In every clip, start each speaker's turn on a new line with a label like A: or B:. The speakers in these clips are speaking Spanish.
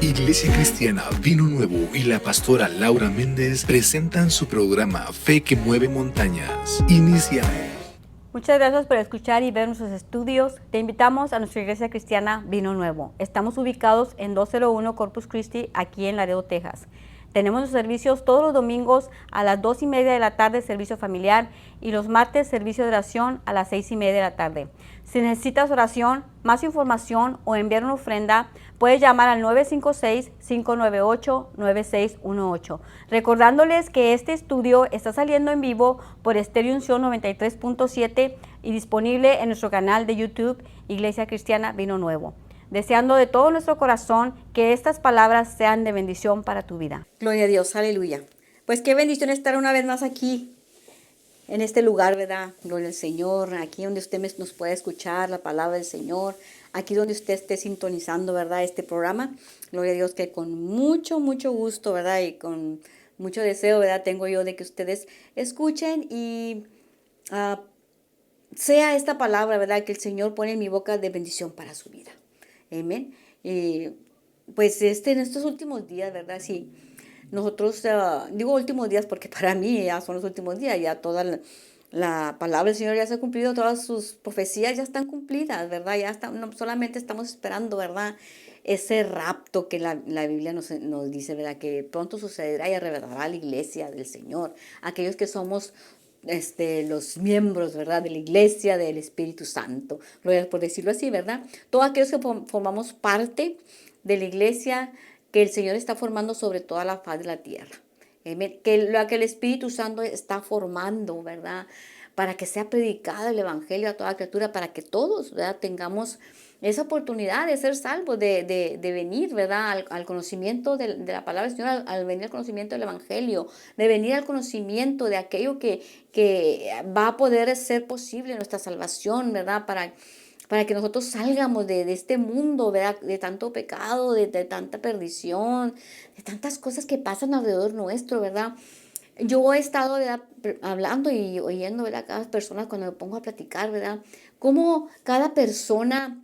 A: Iglesia Cristiana Vino Nuevo y la pastora Laura Méndez presentan su programa Fe que Mueve Montañas. Iniciamos.
B: Muchas gracias por escuchar y ver nuestros estudios. Te invitamos a nuestra Iglesia Cristiana Vino Nuevo. Estamos ubicados en 201 Corpus Christi, aquí en Laredo, Texas. Tenemos los servicios todos los domingos a las 2:30 de la tarde, servicio familiar, y los martes, servicio de oración a las 6:30 de la tarde. Si necesitas oración, más información o enviar una ofrenda, puedes llamar al 956-598-9618. Recordándoles que este estudio está saliendo en vivo por Estéreo Unción 93.7 y disponible en nuestro canal de YouTube, Iglesia Cristiana Vino Nuevo. Deseando de todo nuestro corazón que estas palabras sean de bendición para tu vida.
C: Gloria a Dios, aleluya. Pues qué bendición estar una vez más aquí, en este lugar, ¿verdad? Gloria al Señor, aquí donde usted nos puede escuchar la palabra del Señor, aquí donde usted esté sintonizando, ¿verdad? Este programa. Gloria a Dios, que con mucho gusto, ¿verdad? Y con mucho deseo, ¿verdad? Tengo yo de que ustedes escuchen y sea esta palabra, ¿verdad? Que el Señor pone en mi boca de bendición para su vida. Amén. Pues en estos últimos días, ¿verdad? Sí, nosotros, digo últimos días porque para mí ya son los últimos días, ya toda la palabra del Señor ya se ha cumplido, todas sus profecías ya están cumplidas, ¿verdad? No, solamente estamos esperando, ¿verdad? Ese rapto que la Biblia nos dice, ¿verdad? Que pronto sucederá y arrebatará la iglesia del Señor, aquellos que somos los miembros, ¿verdad? De la iglesia del Espíritu Santo, por decirlo así, ¿verdad? Todos aquellos que formamos parte de la iglesia que el Señor está formando sobre toda la faz de la tierra. Que lo que el Espíritu Santo está formando, ¿verdad? Para que sea predicado el Evangelio a toda criatura, para que todos, ¿verdad? Tengamos esa oportunidad de ser salvos, de venir, ¿verdad? Al conocimiento de la palabra del Señor, al venir al conocimiento del Evangelio, de venir al conocimiento de aquello que va a poder ser posible nuestra salvación, ¿verdad? Para que nosotros salgamos de este mundo, ¿verdad? De tanto pecado, de tanta perdición, de tantas cosas que pasan alrededor nuestro, ¿verdad? Yo he estado, ¿verdad? Hablando y oyendo, ¿verdad? Cada persona cuando me pongo a platicar, ¿verdad? Cómo cada persona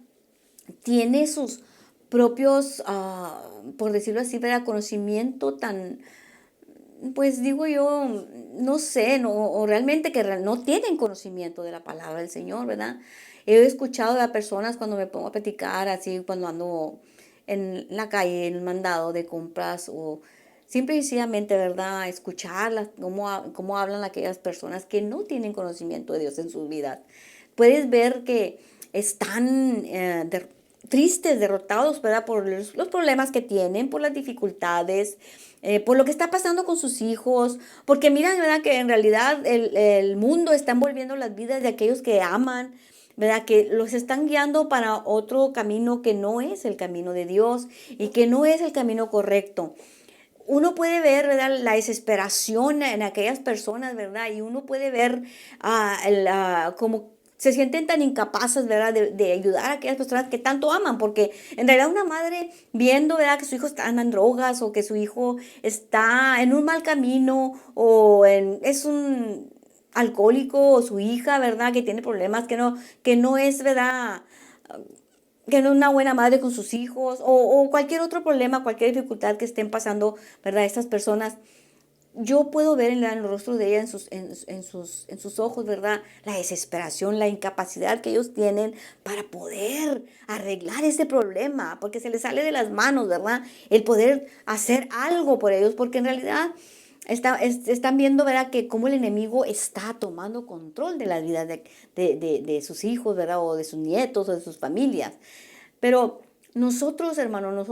C: tiene sus propios, por decirlo así, ¿verdad? Conocimiento tan, pues digo yo, no sé, o realmente que no tienen conocimiento de la palabra del Señor, ¿verdad? He escuchado a personas cuando me pongo a platicar, así cuando ando en la calle, en el mandado de compras o simple y sencillamente, ¿verdad? Escucharlas, cómo hablan aquellas personas que no tienen conocimiento de Dios en sus vidas. Puedes ver que están tristes, derrotados, ¿verdad? Por los problemas que tienen, por las dificultades, por lo que está pasando con sus hijos, porque miran, ¿verdad? Que en realidad el mundo está envolviendo las vidas de aquellos que aman, ¿verdad? Que los están guiando para otro camino que no es el camino de Dios y que no es el camino correcto. Uno puede ver, ¿verdad? La desesperación en aquellas personas, ¿verdad? Y uno puede ver como se sienten tan incapaces, ¿verdad? De ayudar a aquellas personas que tanto aman, porque en realidad una madre viendo, ¿verdad? Que su hijo está en drogas o que su hijo está en un mal camino o es un alcohólico o su hija, ¿verdad? Que tiene problemas, que no es, ¿verdad? Que no es una buena madre con sus hijos o cualquier otro problema, cualquier dificultad que estén pasando, ¿verdad? Estas personas, yo puedo ver en los rostros de ella, en sus ojos, ¿verdad? La desesperación, la incapacidad que ellos tienen para poder arreglar ese problema, porque se les sale de las manos, ¿verdad? El poder hacer algo por ellos, porque en realidad están viendo, ¿verdad? Que cómo el enemigo está tomando control de las vidas de sus hijos, ¿verdad? O de sus nietos o de sus familias. Pero nosotros, hermanos,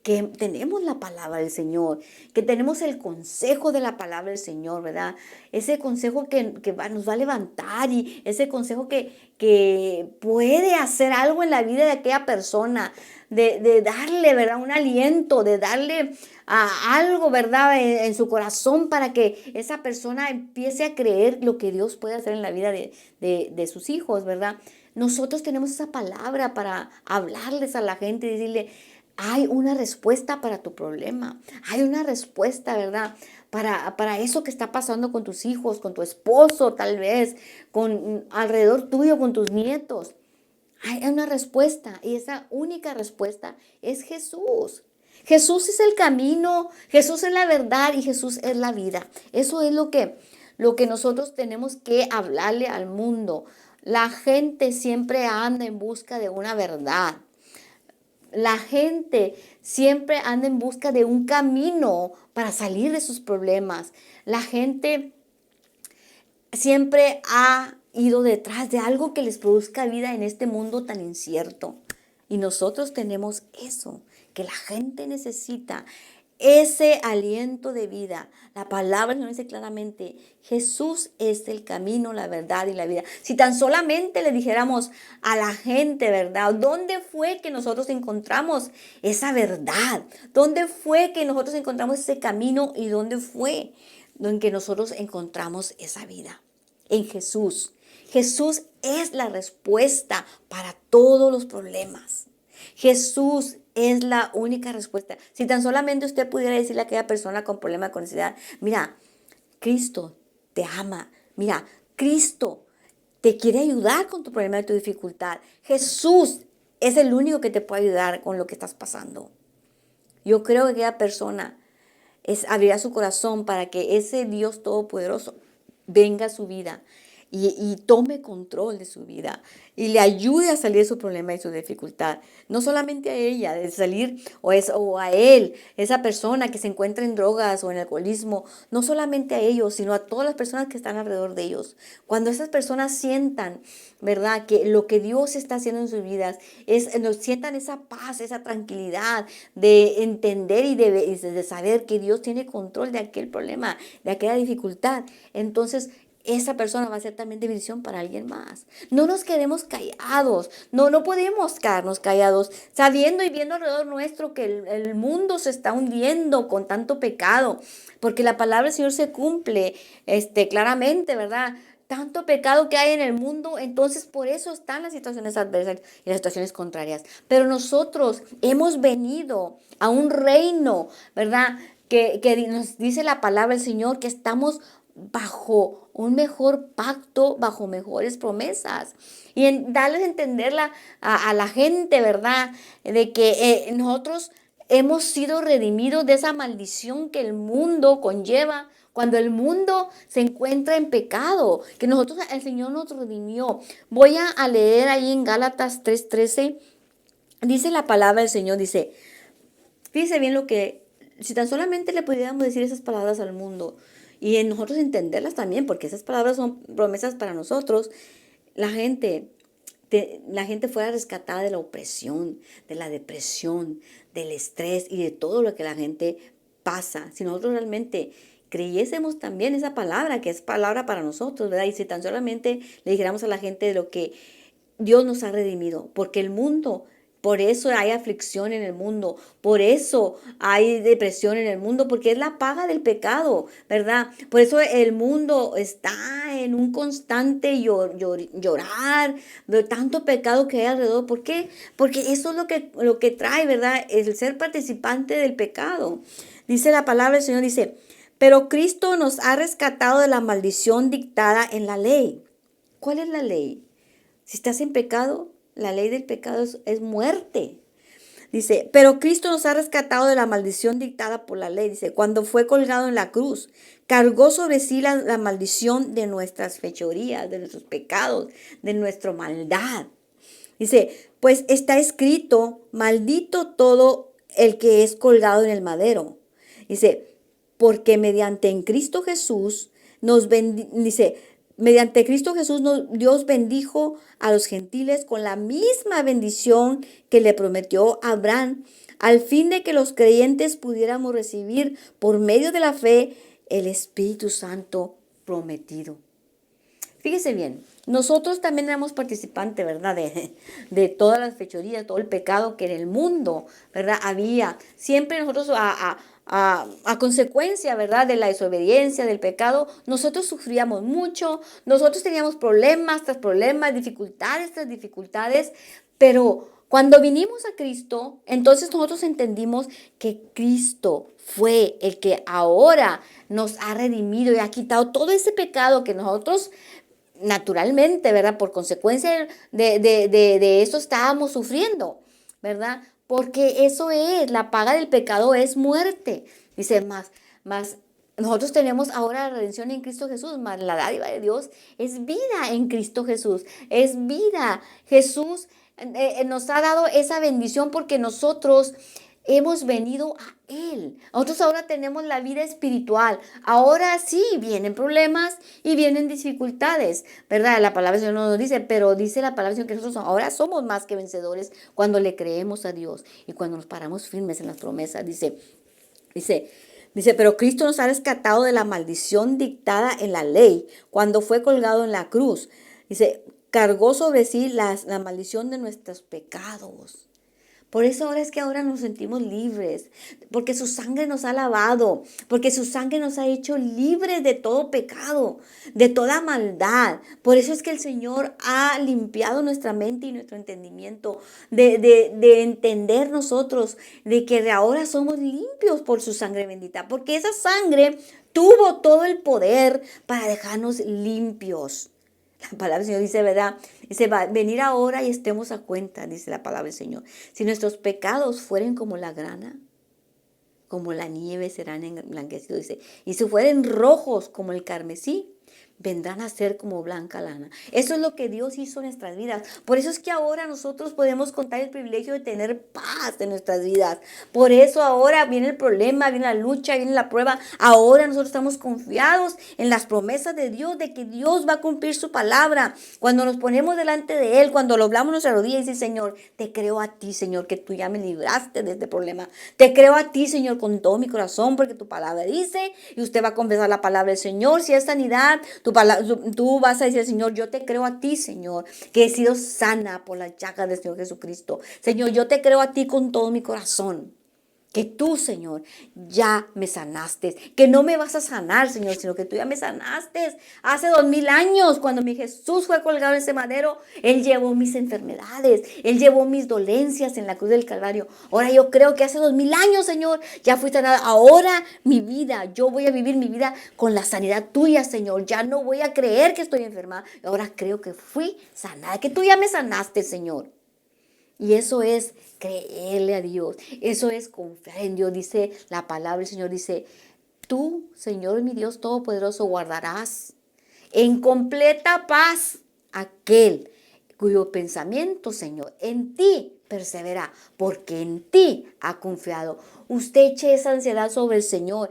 C: que tenemos la palabra del Señor, que tenemos el consejo de la palabra del Señor, ¿verdad? Ese consejo que nos va a levantar y ese consejo que puede hacer algo en la vida de aquella persona, de darle, ¿verdad? Un aliento, de darle algo, ¿verdad? En su corazón para que esa persona empiece a creer lo que Dios puede hacer en la vida de sus hijos, ¿verdad? Nosotros tenemos esa palabra para hablarles a la gente y decirle, hay una respuesta para tu problema, hay una respuesta, ¿verdad? Para eso que está pasando con tus hijos, con tu esposo tal vez, con alrededor tuyo, con tus nietos. Hay una respuesta y esa única respuesta es Jesús. Jesús es el camino, Jesús es la verdad y Jesús es la vida. Eso es lo que nosotros tenemos que hablarle al mundo. La gente siempre anda en busca de una verdad. La gente siempre anda en busca de un camino para salir de sus problemas. La gente siempre ha ido detrás de algo que les produzca vida en este mundo tan incierto. Y nosotros tenemos eso, que la gente necesita, ese aliento de vida. La palabra nos dice claramente, Jesús es el camino, la verdad y la vida. Si tan solamente le dijéramos a la gente, ¿verdad? ¿Dónde fue que nosotros encontramos esa verdad? ¿Dónde fue que nosotros encontramos ese camino? ¿Y dónde fue en que nosotros encontramos esa vida? En Jesús. Jesús es la respuesta para todos los problemas. Jesús es la única respuesta. Si tan solamente usted pudiera decirle a aquella persona con problema con ansiedad, mira, Cristo te ama. Mira, Cristo te quiere ayudar con tu problema y tu dificultad. Jesús es el único que te puede ayudar con lo que estás pasando. Yo creo que aquella persona abrirá su corazón para que ese Dios todopoderoso venga a su vida y tome control de su vida y le ayude a salir de su problema y su dificultad. No solamente a ella, de salir o a él, esa persona que se encuentra en drogas o en alcoholismo, no solamente a ellos, sino a todas las personas que están alrededor de ellos. Cuando esas personas sientan, ¿verdad?, que lo que Dios está haciendo en sus vidas, sientan esa paz, esa tranquilidad de entender y de saber que Dios tiene control de aquel problema, de aquella dificultad, entonces esa persona va a ser también de bendición para alguien más. No nos quedemos callados, no podemos quedarnos callados, sabiendo y viendo alrededor nuestro que el mundo se está hundiendo con tanto pecado, porque la palabra del Señor se cumple claramente, ¿verdad? Tanto pecado que hay en el mundo, entonces por eso están las situaciones adversas y las situaciones contrarias. Pero nosotros hemos venido a un reino, ¿verdad?, que nos dice la palabra del Señor que estamos bajo un mejor pacto, bajo mejores promesas. Y darles a entenderla a la gente, ¿verdad?, de que nosotros hemos sido redimidos de esa maldición que el mundo conlleva cuando el mundo se encuentra en pecado, que el Señor nos redimió. Voy a leer ahí en Gálatas 3:13, dice la palabra del Señor, dice bien lo que, si tan solamente le pudiéramos decir esas palabras al mundo, y en nosotros entenderlas también, porque esas palabras son promesas para nosotros, la gente fuera rescatada de la opresión, de la depresión, del estrés y de todo lo que la gente pasa. Si nosotros realmente creyésemos también esa palabra, que es palabra para nosotros, ¿verdad? Y si tan solamente le dijéramos a la gente de lo que Dios nos ha redimido, porque el mundo, por eso hay aflicción en el mundo, por eso hay depresión en el mundo, porque es la paga del pecado, ¿verdad? Por eso el mundo está en un constante llorar de tanto pecado que hay alrededor. ¿Por qué? Porque eso es lo que trae, ¿verdad?, el ser participante del pecado. Dice la palabra del Señor, dice, pero Cristo nos ha rescatado de la maldición dictada en la ley. ¿Cuál es la ley? Si estás en pecado, la ley del pecado es muerte. Dice, pero Cristo nos ha rescatado de la maldición dictada por la ley. Dice, cuando fue colgado en la cruz, cargó sobre sí la maldición de nuestras fechorías, de nuestros pecados, de nuestra maldad. Dice, pues está escrito, maldito todo el que es colgado en el madero. Dice, porque mediante Cristo Jesús Dios bendijo a los gentiles con la misma bendición que le prometió a Abraham, al fin de que los creyentes pudiéramos recibir por medio de la fe el Espíritu Santo prometido. Fíjese bien, nosotros también éramos participantes, ¿verdad?, de todas las fechorías, todo el pecado que en el mundo, ¿verdad?, había. Siempre nosotros a consecuencia, ¿verdad?, de la desobediencia, del pecado, nosotros sufríamos mucho, nosotros teníamos problemas tras problemas, dificultades tras dificultades, pero cuando vinimos a Cristo, entonces nosotros entendimos que Cristo fue el que ahora nos ha redimido y ha quitado todo ese pecado que nosotros naturalmente, ¿verdad?, por consecuencia de eso estábamos sufriendo, ¿verdad? porque eso es, la paga del pecado es muerte. Dice, más nosotros tenemos ahora la redención en Cristo Jesús, más la dádiva de Dios es vida en Cristo Jesús, es vida. Jesús nos ha dado esa bendición porque nosotros hemos venido a Él. Nosotros ahora tenemos la vida espiritual. Ahora sí vienen problemas y vienen dificultades, ¿verdad? La palabra del Señor no nos dice, pero dice la palabra del Señor que nosotros ahora somos más que vencedores cuando le creemos a Dios y cuando nos paramos firmes en las promesas. Dice, pero Cristo nos ha rescatado de la maldición dictada en la ley cuando fue colgado en la cruz. Dice, cargó sobre sí la maldición de nuestros pecados. Por eso ahora es que ahora nos sentimos libres, porque su sangre nos ha lavado, porque su sangre nos ha hecho libres de todo pecado, de toda maldad. Por eso es que el Señor ha limpiado nuestra mente y nuestro entendimiento, de entender nosotros, de que ahora somos limpios por su sangre bendita, porque esa sangre tuvo todo el poder para dejarnos limpios. La palabra del Señor dice, ¿verdad? Dice, va a venir ahora y estemos a cuenta, dice la palabra del Señor. Si nuestros pecados fueren como la grana, como la nieve serán emblanquecidos, dice. Y si fueren rojos como el carmesí, vendrán a ser como blanca lana. Eso es lo que Dios hizo en nuestras vidas. Por eso es que ahora nosotros podemos contar el privilegio de tener paz en nuestras vidas. Por eso ahora viene el problema, viene la lucha, viene la prueba. Ahora nosotros estamos confiados en las promesas de Dios, de que Dios va a cumplir su palabra. Cuando nos ponemos delante de Él, cuando lo hablamos en nuestra rodilla y dice, Señor, te creo a ti, Señor, que tú ya me libraste de este problema. Te creo a ti, Señor, con todo mi corazón, porque tu palabra dice, y usted va a confesar la palabra del Señor. Si es sanidad, tú vas a decir, Señor, yo te creo a ti, Señor, que he sido sana por las llagas del Señor Jesucristo. Señor, yo te creo a ti con todo mi corazón. Que tú, Señor, ya me sanaste. Que no me vas a sanar, Señor, sino que tú ya me sanaste. Hace 2000 años, cuando mi Jesús fue colgado en ese madero, Él llevó mis enfermedades. Él llevó mis dolencias en la cruz del Calvario. Ahora yo creo que hace 2000 años, Señor, ya fui sanada. Ahora mi vida, yo voy a vivir mi vida con la sanidad tuya, Señor. Ya no voy a creer que estoy enferma. Ahora creo que fui sanada, que tú ya me sanaste, Señor. Y eso es creerle a Dios, eso es confiar en Dios. Dice la palabra del Señor, dice, tú, Señor mi Dios Todopoderoso, guardarás en completa paz aquel cuyo pensamiento, Señor, en ti persevera, porque en ti ha confiado. Usted eche esa ansiedad sobre el Señor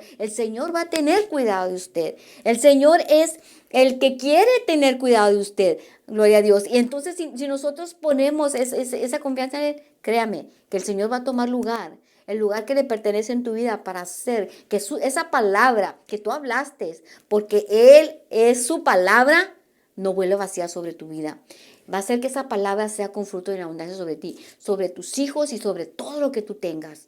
C: va a tener cuidado de usted. El Señor es el que quiere tener cuidado de usted. Gloria a Dios. Y entonces si nosotros ponemos esa confianza en Él, créame que el Señor va a tomar lugar, el lugar que le pertenece en tu vida para hacer que esa palabra que tú hablaste, porque Él es su palabra, no vuelva vacía sobre tu vida. Va a hacer que esa palabra sea con fruto de abundancia sobre ti, sobre tus hijos y sobre todo lo que tú tengas.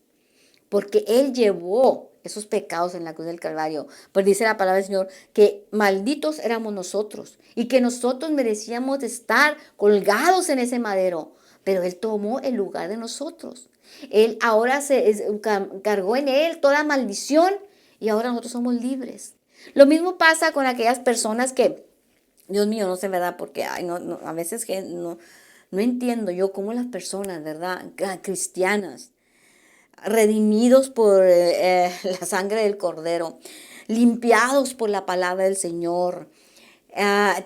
C: Porque Él llevó esos pecados en la cruz del Calvario. Pues dice la palabra del Señor que malditos éramos nosotros y que nosotros merecíamos estar colgados en ese madero. Pero Él tomó el lugar de nosotros. Él ahora cargó en Él toda maldición y ahora nosotros somos libres. Lo mismo pasa con aquellas personas que, Dios mío, no sé, ¿verdad? Porque a veces no entiendo yo cómo las personas, ¿verdad? Cristianas, redimidos por la sangre del Cordero, limpiados por la palabra del Señor,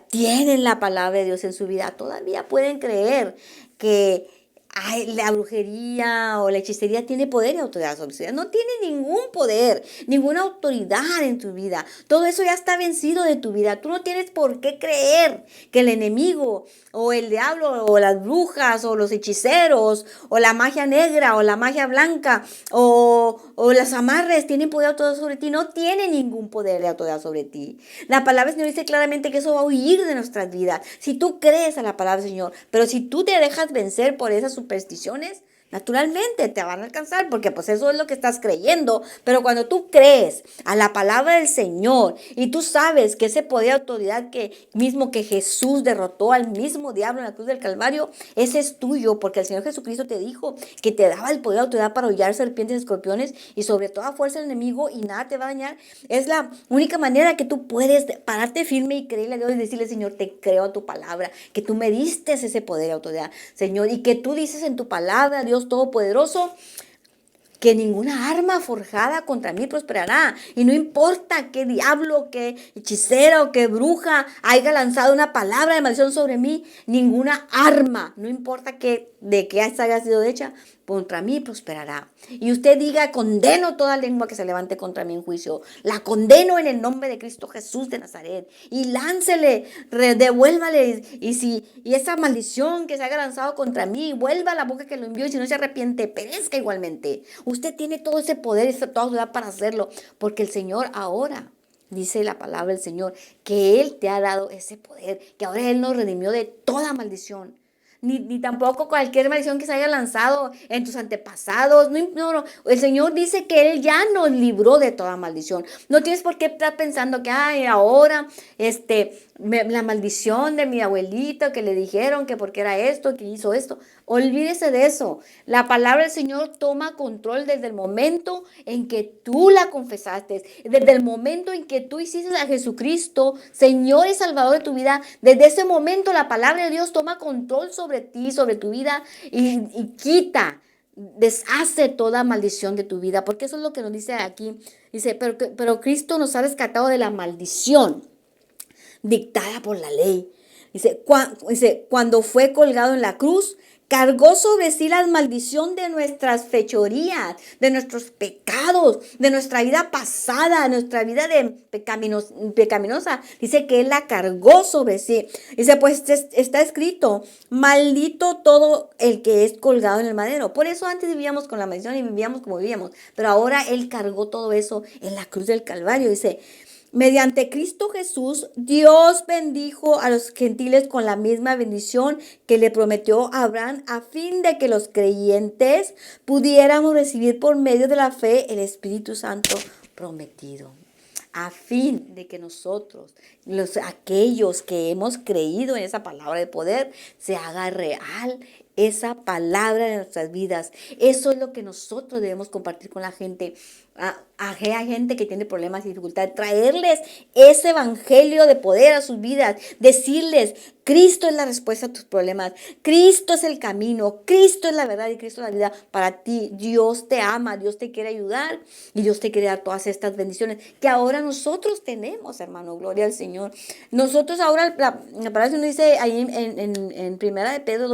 C: tienen la palabra de Dios en su vida, todavía pueden creer que la brujería o la hechicería tiene poder y autoridad sobre su vida. No tiene ningún poder, ninguna autoridad en tu vida. Todo eso ya está vencido de tu vida. Tú no tienes por qué creer que el enemigo o el diablo o las brujas o los hechiceros o la magia negra o la magia blanca o las amarres tienen poder y autoridad sobre ti. No tiene ningún poder y autoridad sobre ti. La palabra del Señor dice claramente que eso va a huir de nuestras vidas. Si tú crees a la palabra del Señor, pero si tú te dejas vencer por esas supersticiones, naturalmente te van a alcanzar, porque pues eso es lo que estás creyendo. Pero cuando tú crees a la palabra del Señor y tú sabes que ese poder y autoridad mismo que Jesús derrotó al mismo diablo en la cruz del Calvario, ese es tuyo, porque el Señor Jesucristo te dijo que te daba el poder y autoridad para hollar serpientes y escorpiones y sobre toda fuerza del enemigo y nada te va a dañar. Es la única manera que tú puedes pararte firme y creerle a Dios y decirle, Señor, te creo a tu palabra, que tú me diste ese poder y autoridad, Señor, y que tú dices en tu palabra, Dios, Dios Todopoderoso, que ninguna arma forjada contra mí prosperará. Y no importa qué diablo, qué hechicera o qué bruja haya lanzado una palabra de maldición sobre mí, ninguna arma, no importa de qué haya sido hecha, contra mí prosperará. Y usted diga: condeno toda lengua que se levante contra mí en juicio. La condeno en el nombre de Cristo Jesús de Nazaret. Y láncele, devuélvale. Y esa maldición que se haya lanzado contra mí, vuelva a la boca que lo envió. Y si no se arrepiente, perezca igualmente. Usted tiene todo ese poder y toda autoridad para hacerlo. Porque el Señor ahora, dice la palabra del Señor, que Él te ha dado ese poder. Que ahora Él nos redimió de toda maldición. Ni tampoco cualquier maldición que se haya lanzado en tus antepasados. No. El Señor dice que Él ya nos libró de toda maldición. No tienes por qué estar pensando que ahora la maldición de mi abuelito que le dijeron que porque era esto, que hizo esto. Olvídese de eso. La palabra del Señor toma control desde el momento en que tú la confesaste, desde el momento en que tú hiciste a Jesucristo Señor y Salvador de tu vida. Desde ese momento la palabra de Dios toma control sobre ti, sobre tu vida y quita, deshace toda maldición de tu vida, porque eso es lo que nos dice aquí. Dice, pero Cristo nos ha rescatado de la maldición dictada por la ley. Dice, cuando fue colgado en la cruz, cargó sobre sí la maldición de nuestras fechorías, de nuestros pecados, de nuestra vida pasada, nuestra vida pecaminosa. Dice que Él la cargó sobre sí. Dice, pues está escrito: maldito todo el que es colgado en el madero. Por eso antes vivíamos con la maldición y vivíamos como vivíamos. Pero ahora Él cargó todo eso en la cruz del Calvario. Dice, mediante Cristo Jesús, Dios bendijo a los gentiles con la misma bendición que le prometió a Abraham, a fin de que los creyentes pudiéramos recibir por medio de la fe el Espíritu Santo prometido. A fin de que nosotros, aquellos que hemos creído en esa palabra de poder, se haga real esa palabra en nuestras vidas. Eso es lo que nosotros debemos compartir con la gente. Hay gente que tiene problemas y dificultades, traerles ese evangelio de poder a sus vidas, decirles: Cristo es la respuesta a tus problemas, Cristo es el camino, Cristo es la verdad y Cristo es la vida para ti. Dios te ama, Dios te quiere ayudar y Dios te quiere dar todas estas bendiciones que ahora nosotros tenemos, hermano. Gloria al Señor. Nosotros ahora, la palabra nos dice ahí en Primera de Pedro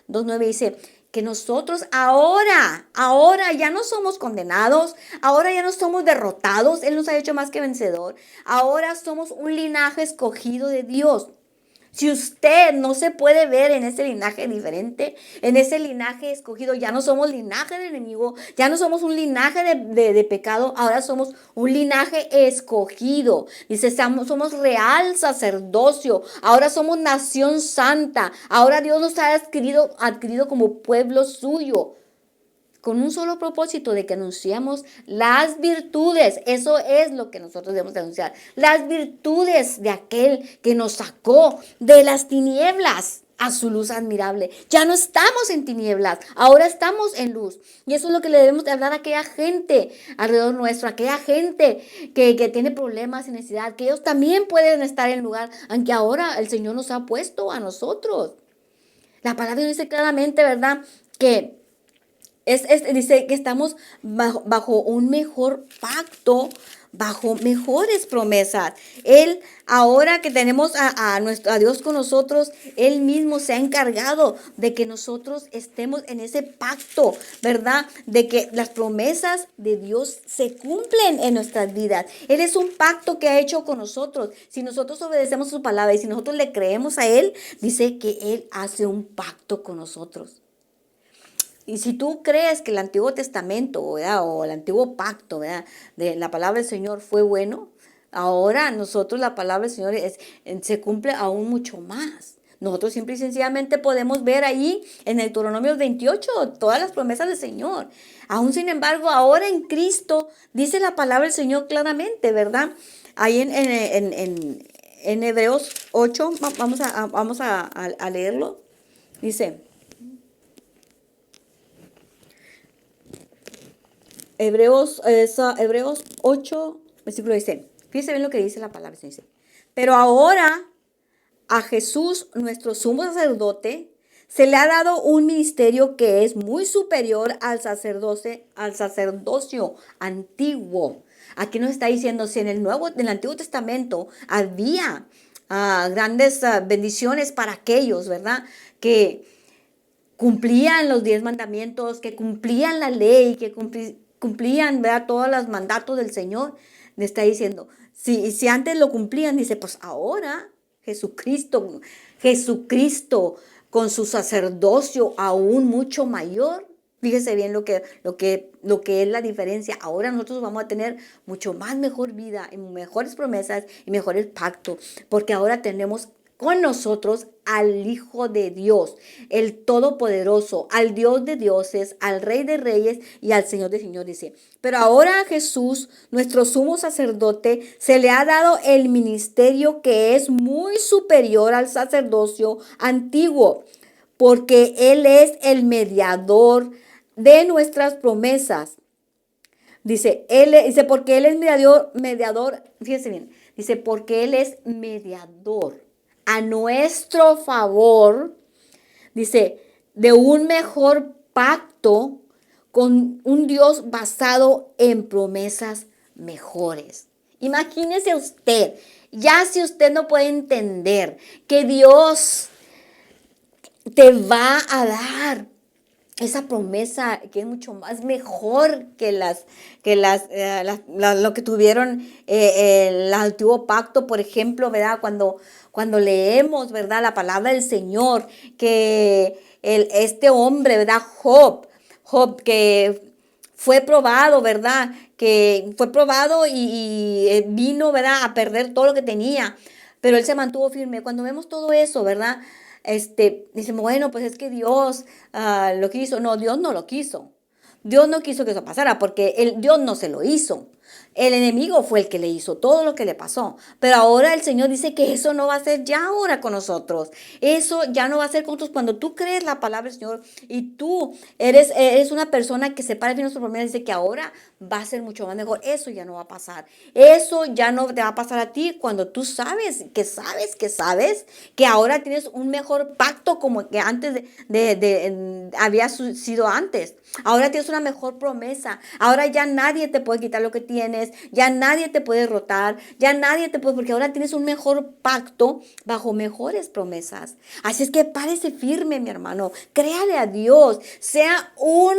C: 2:9, dice que nosotros ahora ya no somos condenados, ahora ya no somos derrotados. Él nos ha hecho más que vencedor. Ahora somos un linaje escogido de Dios. Si usted no se puede ver en ese linaje diferente, en ese linaje escogido, ya no somos linaje de enemigo, ya no somos un linaje de pecado, ahora somos un linaje escogido. Dice, somos real sacerdocio, ahora somos nación santa, ahora Dios nos ha adquirido como pueblo suyo, con un solo propósito de que anunciamos las virtudes. Eso es lo que nosotros debemos anunciar. Las virtudes de aquel que nos sacó de las tinieblas a su luz admirable. Ya no estamos en tinieblas, ahora estamos en luz. Y eso es lo que le debemos de hablar a aquella gente alrededor nuestro, a aquella gente que tiene problemas y necesidad, que ellos también pueden estar en el lugar, aunque ahora el Señor nos ha puesto a nosotros. La palabra dice claramente, ¿verdad?, que dice que estamos bajo un mejor pacto, bajo mejores promesas. Él, ahora que tenemos a Dios con nosotros, Él mismo se ha encargado de que nosotros estemos en ese pacto, ¿verdad? De que las promesas de Dios se cumplen en nuestras vidas. Él es un pacto que ha hecho con nosotros. Si nosotros obedecemos su palabra y si nosotros le creemos a Él, dice que Él hace un pacto con nosotros. Y si tú crees que el Antiguo Testamento, ¿verdad?, o el Antiguo Pacto, ¿verdad?, de la palabra del Señor fue bueno, ahora nosotros la palabra del Señor se cumple aún mucho más. Nosotros simple y sencillamente podemos ver ahí en Deuteronomio 28 todas las promesas del Señor. Aún sin embargo, ahora en Cristo dice la palabra del Señor claramente, ¿verdad? Ahí en Hebreos 8, vamos a leerlo. Dice... Hebreos 8, versículo 16. Fíjense bien lo que dice la palabra. Dice, pero ahora a Jesús, nuestro sumo sacerdote, se le ha dado un ministerio que es muy superior al sacerdocio antiguo. Aquí nos está diciendo, si en el Antiguo Testamento había grandes bendiciones para aquellos, ¿verdad? Que cumplían los 10 mandamientos, que cumplían la ley, que cumplían, ¿verdad?, todos los mandatos del Señor. Le está diciendo, si antes lo cumplían, dice, pues ahora Jesucristo con su sacerdocio aún mucho mayor. Fíjese bien lo que es la diferencia. Ahora nosotros vamos a tener mucho más mejor vida, y mejores promesas y mejores pactos, porque ahora tenemos con nosotros al Hijo de Dios, el Todopoderoso, al Dios de dioses, al Rey de reyes y al Señor de señores, dice. Pero ahora a Jesús, nuestro sumo sacerdote, se le ha dado el ministerio que es muy superior al sacerdocio antiguo, porque Él es el mediador de nuestras promesas. Dice, porque Él es mediador, fíjese bien, dice, porque Él es mediador a nuestro favor, dice, de un mejor pacto con un Dios basado en promesas mejores. Imagínese usted, ya si usted no puede entender que Dios te va a dar esa promesa que es mucho más mejor que lo que tuvieron el antiguo pacto, por ejemplo, ¿verdad? Cuando leemos, ¿verdad?, la palabra del Señor, que este hombre, ¿verdad?, Job, que fue probado, ¿verdad?, que fue probado y vino, ¿verdad?, a perder todo lo que tenía, pero él se mantuvo firme. Cuando vemos todo eso, ¿verdad?, dice, bueno, pues es que Dios lo quiso. No, Dios no lo quiso. Dios no quiso que eso pasara porque Dios no se lo hizo. El enemigo fue el que le hizo todo lo que le pasó. Pero ahora el Señor dice que eso no va a ser ya ahora con nosotros. Eso ya no va a ser con nosotros. Cuando tú crees la palabra del Señor y tú eres una persona que se para bien nuestro problema, dice que ahora va a ser mucho más mejor. Eso ya no va a pasar. Eso ya no te va a pasar a ti cuando tú sabes que ahora tienes un mejor pacto como que antes había sido antes. Ahora tienes una mejor promesa. Ahora ya nadie te puede quitar lo que tienes. Ya nadie te puede derrotar. Ya nadie te puede, porque ahora tienes un mejor pacto bajo mejores promesas. Así es que párese firme, mi hermano. Créale a Dios. Sea un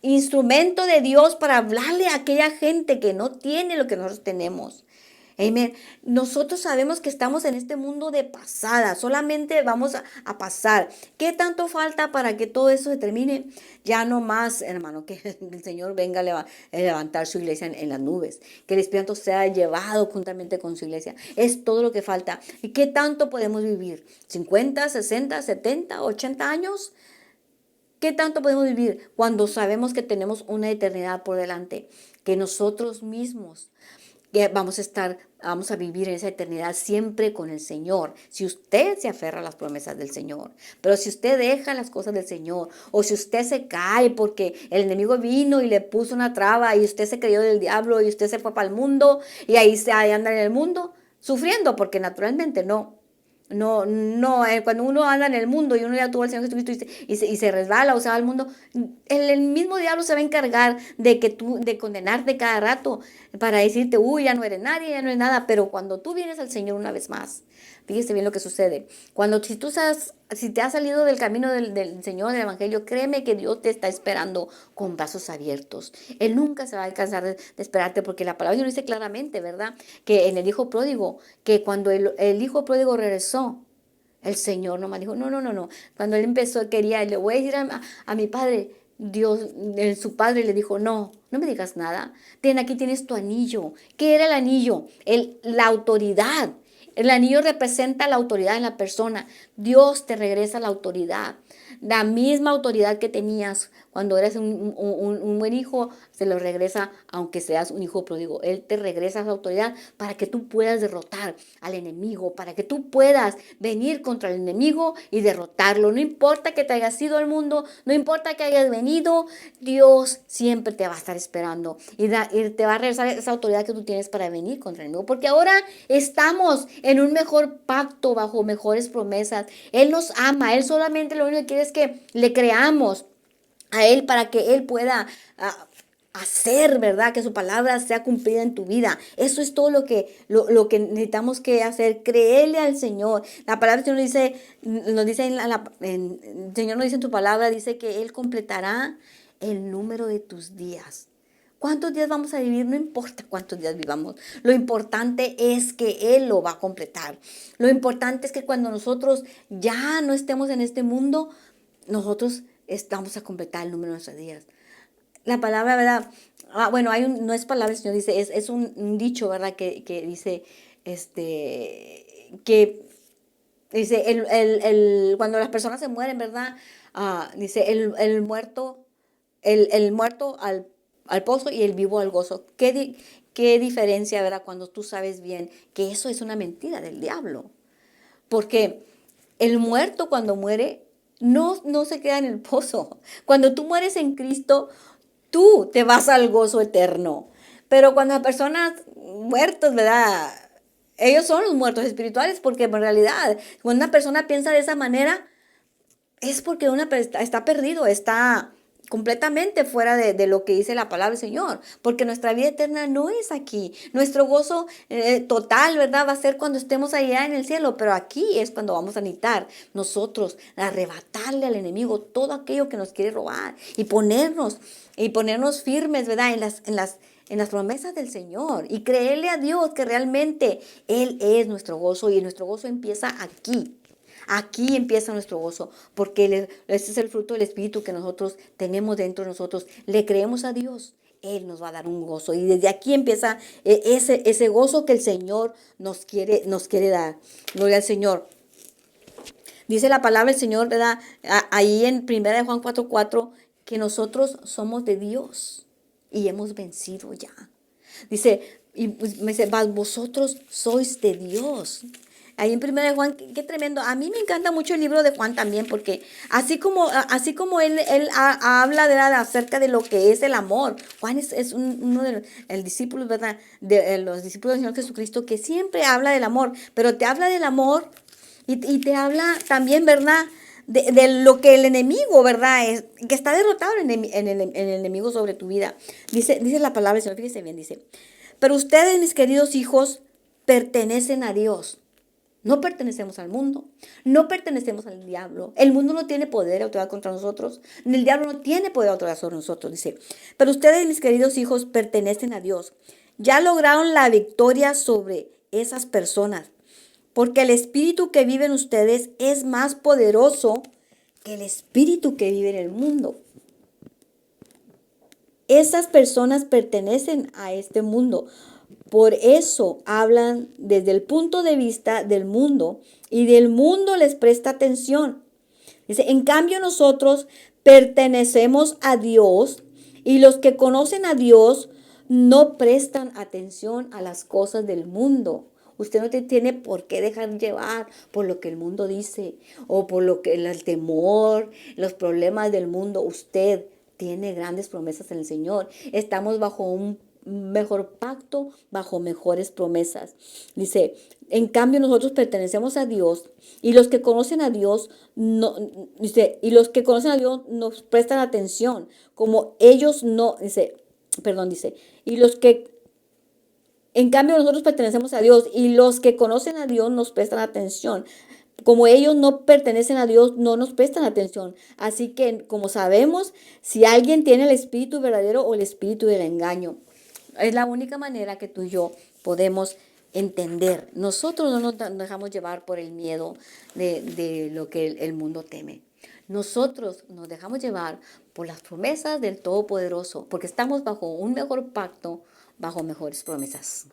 C: instrumento de Dios para hablarle a aquella gente que no tiene lo que nosotros tenemos. Amén. Nosotros sabemos que estamos en este mundo de pasada, solamente vamos a pasar. ¿Qué tanto falta para que todo eso se termine? Ya no más, hermano, que el Señor venga a levantar su iglesia en las nubes, que el Espíritu sea llevado juntamente con su iglesia. Es todo lo que falta. ¿Y qué tanto podemos vivir? ¿50, 60, 70, 80 años? ¿Qué tanto podemos vivir cuando sabemos que tenemos una eternidad por delante? Que nosotros mismos vamos a vivir en esa eternidad siempre con el Señor, si usted se aferra a las promesas del Señor. Pero si usted deja las cosas del Señor, o si usted se cae porque el enemigo vino y le puso una traba y usted se creyó del diablo y usted se fue para el mundo y ahí anda en el mundo sufriendo, porque naturalmente no, cuando uno anda en el mundo y uno ya tuvo al Señor Jesucristo y se resbala o se va al mundo, el mismo diablo se va a encargar de condenarte cada rato para decirte, uy, ya no eres nadie, ya no eres nada. Pero cuando tú vienes al Señor una vez más, fíjese bien lo que sucede. Si te has salido del camino del Señor, del Evangelio, créeme que Dios te está esperando con brazos abiertos. Él nunca se va a cansar de esperarte, porque la palabra dice claramente, ¿verdad?, que en el hijo pródigo, que cuando el hijo pródigo regresó, el Señor nomás dijo, no. Cuando él empezó, le voy a decir a mi padre, su padre le dijo, no me digas nada. Aquí tienes tu anillo. ¿Qué era el anillo? La autoridad. El anillo representa la autoridad en la persona. Dios te regresa la autoridad. la misma autoridad que tenías cuando eras un buen hijo, se lo regresa aunque seas un hijo pródigo. Él te regresa esa autoridad para que tú puedas derrotar al enemigo, para que tú puedas venir contra el enemigo y derrotarlo. No importa que te hayas ido al mundo, no importa que hayas venido, Dios siempre te va a estar esperando y te va a regresar esa autoridad que tú tienes para venir contra el enemigo. Porque ahora estamos en un mejor pacto, bajo mejores promesas. Él nos ama, Él solamente lo único que quiere es que le creamos a Él para que Él pueda hacer, ¿verdad? Que su palabra sea cumplida en tu vida. Eso es todo lo que necesitamos que hacer, creerle al Señor. La palabra del Señor nos dice el Señor nos dice en tu palabra, dice que Él completará el número de tus días. ¿Cuántos días vamos a vivir? No importa cuántos días vivamos. Lo importante es que Él lo va a completar. Lo importante es que cuando nosotros ya no estemos en este mundo, nosotros vamos a completar el número de nuestros días. La palabra, ¿verdad? Bueno, no es palabra, el Señor dice, es un dicho, ¿verdad? Que dice, que dice, cuando las personas se mueren, ¿verdad? Dice, el muerto al pozo y el vivo al gozo. ¿Qué diferencia, verdad? Cuando tú sabes bien que eso es una mentira del diablo. Porque el muerto cuando muere no se queda en el pozo. Cuando tú mueres en Cristo, tú te vas al gozo eterno. Pero cuando las personas muertas, ¿verdad? Ellos son los muertos espirituales, porque en realidad, cuando una persona piensa de esa manera, es porque está perdido, está completamente fuera de lo que dice la palabra del Señor, porque nuestra vida eterna no es aquí. Nuestro gozo total, ¿verdad? Va a ser cuando estemos allá en el cielo, pero aquí es cuando vamos a necesitar nosotros arrebatarle al enemigo todo aquello que nos quiere robar y ponernos firmes, ¿verdad? En las promesas del Señor y creerle a Dios que realmente Él es nuestro gozo y nuestro gozo empieza aquí. Aquí empieza nuestro gozo, porque ese es el fruto del Espíritu que nosotros tenemos dentro de nosotros. Le creemos a Dios, Él nos va a dar un gozo. Y desde aquí empieza ese gozo que el Señor nos quiere dar. Gloria al Señor. Dice la palabra del Señor, ¿verdad? Ahí en 1 Juan 4:4, que nosotros somos de Dios y hemos vencido ya. Dice, vosotros sois de Dios. Ahí en 1 Juan, qué tremendo. A mí me encanta mucho el libro de Juan también, porque así como él habla acerca de lo que es el amor. Juan es uno de los discípulos, ¿verdad? De los discípulos del Señor Jesucristo, que siempre habla del amor, pero te habla del amor y te habla también, ¿verdad? De lo que el enemigo, ¿verdad? Que está derrotado el enemigo sobre tu vida. Dice la palabra del Señor, fíjese bien, dice, pero ustedes, mis queridos hijos, pertenecen a Dios. No pertenecemos al mundo, no pertenecemos al diablo. El mundo no tiene poder o autoridad contra nosotros, ni el diablo no tiene poder o autoridad sobre nosotros, dice. Pero ustedes, mis queridos hijos, pertenecen a Dios. Ya lograron la victoria sobre esas personas, porque el espíritu que vive en ustedes es más poderoso que el espíritu que vive en el mundo. Esas personas pertenecen a este mundo. Por eso hablan desde el punto de vista del mundo y del mundo les presta atención. Dice, en cambio nosotros pertenecemos a Dios y los que conocen a Dios no prestan atención a las cosas del mundo. Usted no tiene por qué dejar llevar por lo que el mundo dice o por lo que el temor, los problemas del mundo. Usted tiene grandes promesas en el Señor. Estamos bajo un mejor pacto, bajo mejores promesas. Dice, en cambio nosotros pertenecemos a Dios y los que conocen a Dios nos prestan atención, como ellos no, en cambio nosotros pertenecemos a Dios y los que conocen a Dios nos prestan atención. Como ellos no pertenecen a Dios, no nos prestan atención. Así que, como sabemos, si alguien tiene el espíritu verdadero o el espíritu del engaño, es la única manera que tú y yo podemos entender. Nosotros no nos dejamos llevar por el miedo de lo que el mundo teme. Nosotros nos dejamos llevar por las promesas del Todopoderoso, porque estamos bajo un mejor pacto, bajo mejores promesas.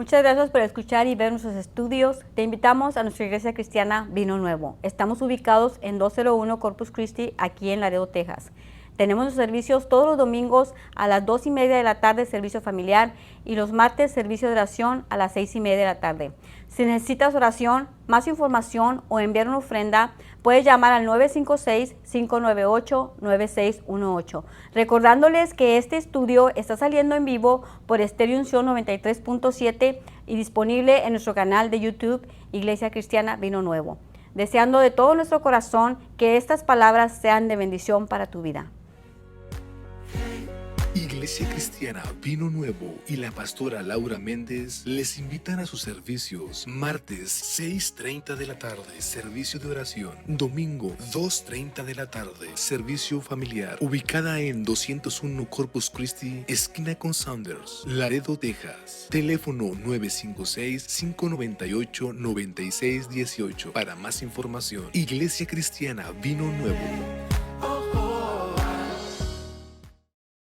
B: Muchas gracias por escuchar y ver nuestros estudios. Te invitamos a nuestra iglesia cristiana Vino Nuevo. Estamos ubicados en 201 Corpus Christi, aquí en Laredo, Texas. Tenemos los servicios todos los domingos a las 2:30 de la tarde, servicio familiar, y los martes, servicio de oración a las 6:30 de la tarde. Si necesitas oración, más información o enviar una ofrenda, puedes llamar al 956-598-9618. Recordándoles que este estudio está saliendo en vivo por Estéreo Unción 93.7 y disponible en nuestro canal de YouTube, Iglesia Cristiana Vino Nuevo. Deseando de todo nuestro corazón que estas palabras sean de bendición para tu vida.
A: Iglesia Cristiana Vino Nuevo y la pastora Laura Méndez les invitan a sus servicios martes 6:30 de la tarde, servicio de oración, domingo 2:30 de la tarde, servicio familiar, ubicada en 201 Corpus Christi, esquina con Saunders, Laredo, Texas. Teléfono 956-598-9618 para más información. Iglesia Cristiana Vino Nuevo.